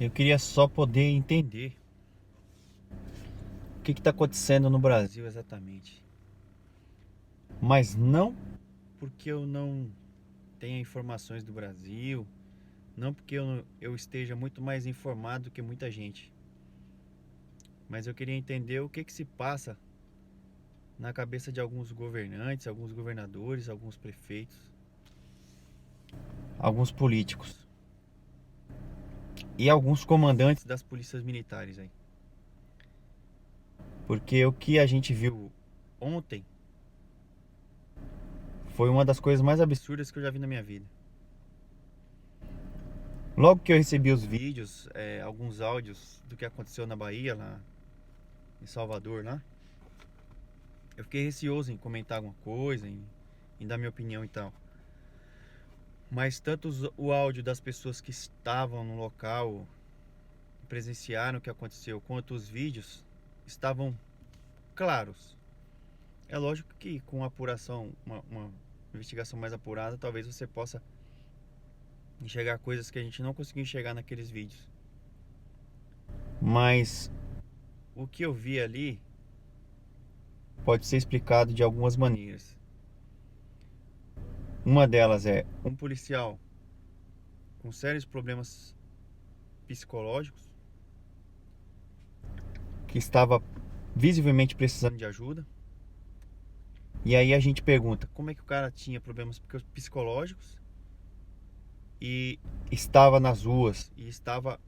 Eu queria só poder entender o que está acontecendo no Brasil exatamente. Mas não porque eu não tenha informações do Brasil, não porque eu esteja muito mais informado do que muita gente. Mas eu queria entender o que se passa na cabeça de alguns governantes, alguns governadores, alguns prefeitos, alguns políticos e alguns comandantes das polícias militares aí. Porque o que a gente viu ontem foi uma das coisas mais absurdas que eu já vi na minha vida. Logo que eu recebi os vídeos, alguns áudios do que aconteceu na Bahia, lá em Salvador, lá, eu fiquei receoso em comentar alguma coisa, em dar minha opinião e tal. Mas tanto o áudio das pessoas que estavam no local, presenciaram o que aconteceu, quanto os vídeos estavam claros. É lógico que com apuração, uma investigação mais apurada, talvez você possa enxergar coisas que a gente não conseguiu enxergar naqueles vídeos. Mas o que eu vi ali pode ser explicado de algumas maneiras. Uma delas é um policial com sérios problemas psicológicos que estava visivelmente precisando de ajuda. E aí a gente pergunta, como é que o cara tinha problemas psicológicos e estava nas ruas e estava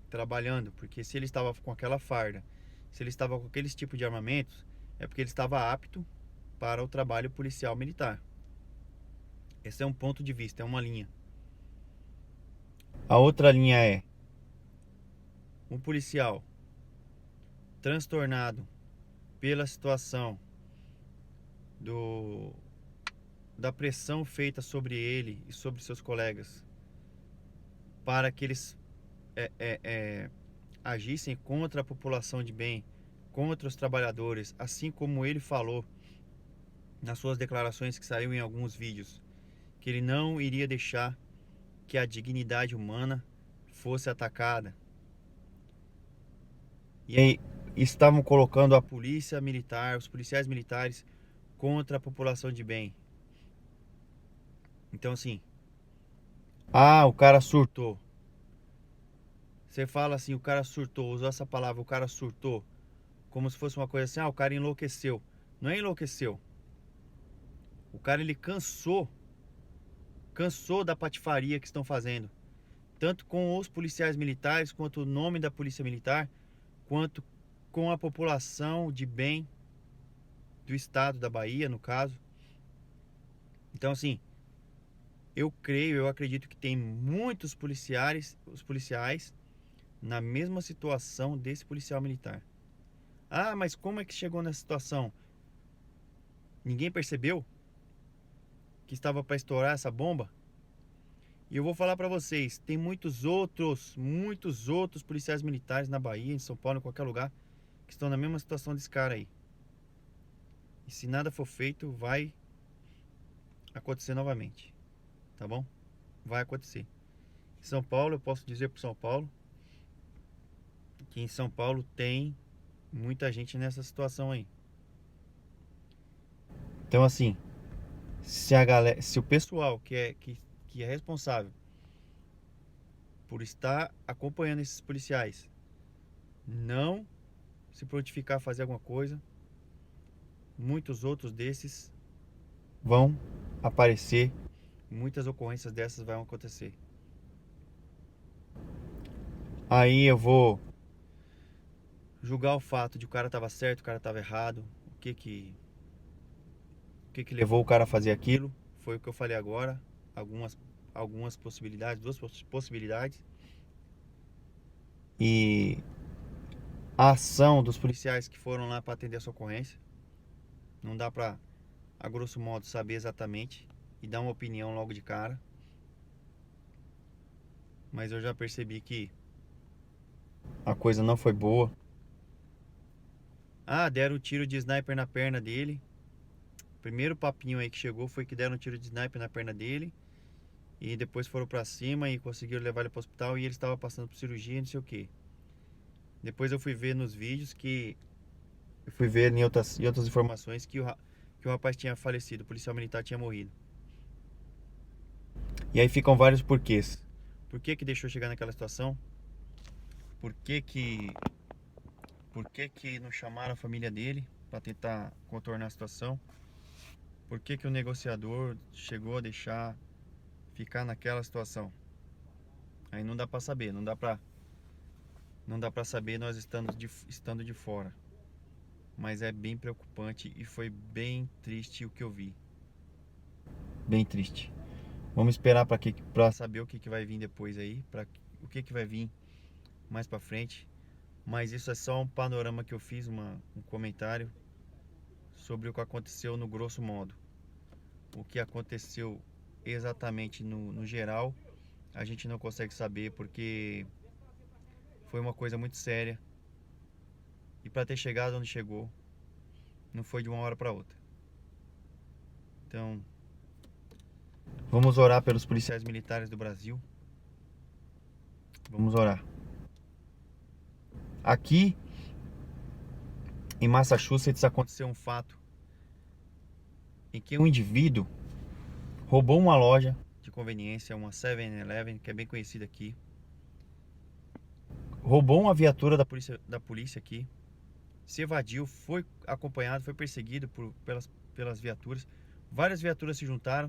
trabalhando? Porque se ele estava com aquela farda, se ele estava com aquele tipo de armamentos, é porque ele estava apto para o trabalho policial militar. Esse é um ponto de vista, é uma linha. A outra linha é um policial transtornado pela situação do da pressão feita sobre ele e sobre seus colegas para que eles agissem contra a população de bem, contra os trabalhadores, assim como ele falou nas suas declarações que saiu em alguns vídeos, que ele não iria deixar que a dignidade humana fosse atacada. E aí estavam colocando a polícia militar, os policiais militares contra a população de bem. Então assim, o cara surtou. Você fala assim, o cara surtou, usou essa palavra, o cara surtou, como se fosse uma coisa assim, o cara enlouqueceu. Não é enlouqueceu. O cara ele cansou da patifaria que estão fazendo, tanto com os policiais militares, quanto o nome da polícia militar, quanto com a população de bem do estado da Bahia, no caso. Então assim, eu acredito que tem muitos policiais, os policiais na mesma situação desse policial militar. Mas como é que chegou nessa situação? Ninguém percebeu que estava para estourar essa bomba? E eu vou falar para vocês, tem muitos outros policiais militares na Bahia, em São Paulo, em qualquer lugar, que estão na mesma situação desse cara aí. E se nada for feito, vai acontecer novamente, tá bom? Vai acontecer. Em São Paulo, eu posso dizer para São Paulo que em São Paulo tem muita gente nessa situação aí. Então assim, se o pessoal que é responsável por estar acompanhando esses policiais não se prontificar a fazer alguma coisa, muitos outros desses vão aparecer, muitas ocorrências dessas vão acontecer. Aí eu vou julgar o fato de o cara estava certo, o cara estava errado, o que levou o cara a fazer aquilo. Foi o que eu falei agora, algumas possibilidades, duas possibilidades. E a ação dos policiais que foram lá para atender essa ocorrência, não dá para, a grosso modo, saber exatamente e dar uma opinião logo de cara. Mas eu já percebi que a coisa não foi boa. Deram um tiro de sniper na perna dele. Primeiro papinho aí que chegou foi que deram um tiro de sniper na perna dele. E depois foram pra cima e conseguiram levar ele pro hospital e ele estava passando por cirurgia, não sei o que. Depois eu fui ver nos vídeos que... Eu fui ver em outras informações que o rapaz tinha falecido, o policial militar tinha morrido. E aí ficam vários porquês. Por que que deixou chegar naquela situação? Por que que... Por que que não chamaram a família dele para tentar contornar a situação? Por que que o negociador chegou a deixar ficar naquela situação? Aí não dá para saber, não dá para saber nós estando de fora. Mas é bem preocupante e foi bem triste o que eu vi. Bem triste. Vamos esperar para saber o que que vai vir depois aí, o que que vai vir mais para frente. Mas isso é só um panorama que eu fiz, um comentário sobre o que aconteceu no grosso modo. O que aconteceu exatamente no geral, a gente não consegue saber porque foi uma coisa muito séria. E para ter chegado onde chegou, não foi de uma hora para outra. Então, vamos orar pelos policiais militares do Brasil. Vamos orar. Aqui em Massachusetts aconteceu um fato em que um indivíduo roubou uma loja de conveniência, uma 7-Eleven, que é bem conhecida aqui. Roubou uma viatura da polícia aqui. Se evadiu, foi acompanhado, foi perseguido pelas viaturas. Várias viaturas se juntaram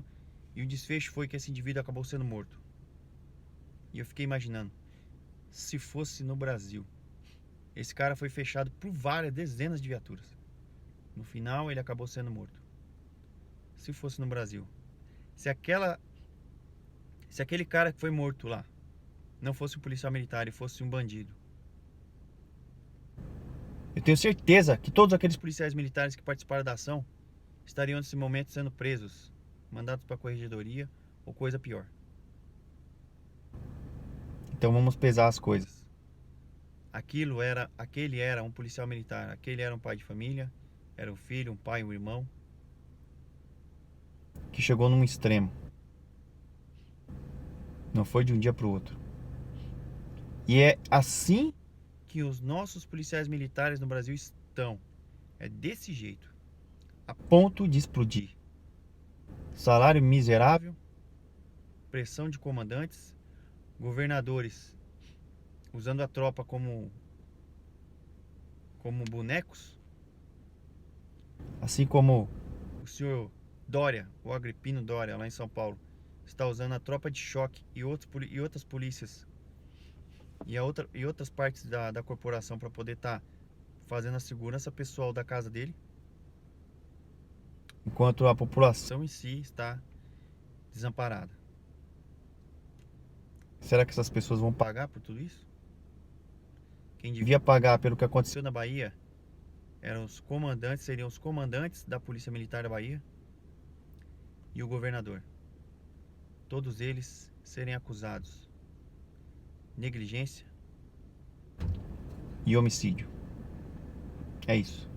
e o desfecho foi que esse indivíduo acabou sendo morto. E eu fiquei imaginando, se fosse no Brasil, esse cara foi fechado por várias dezenas de viaturas. No final, ele acabou sendo morto. Se fosse no Brasil, se aquele cara que foi morto lá não fosse um policial militar e fosse um bandido, eu tenho certeza que todos aqueles policiais militares que participaram da ação estariam nesse momento sendo presos, mandados para a corregedoria ou coisa pior. Então vamos pesar as coisas. Aquele era um policial militar, aquele era um pai de família, era um filho, um pai, um irmão, que chegou num extremo. Não foi de um dia para o outro. E é assim que os nossos policiais militares no Brasil estão. É desse jeito. A ponto de explodir. Salário miserável, pressão de comandantes, governadores usando a tropa como bonecos. Assim como o senhor Dória, o Agripino Dória, lá em São Paulo, está usando a tropa de choque e outras polícias e outras partes da corporação para poder estar fazendo a segurança pessoal da casa dele, enquanto a população em si está desamparada. Será que essas pessoas vão pagar por tudo isso? Quem devia pagar pelo que aconteceu na Bahia seriam os comandantes da Polícia Militar da Bahia e o governador. Todos eles serem acusados de negligência e homicídio. É isso.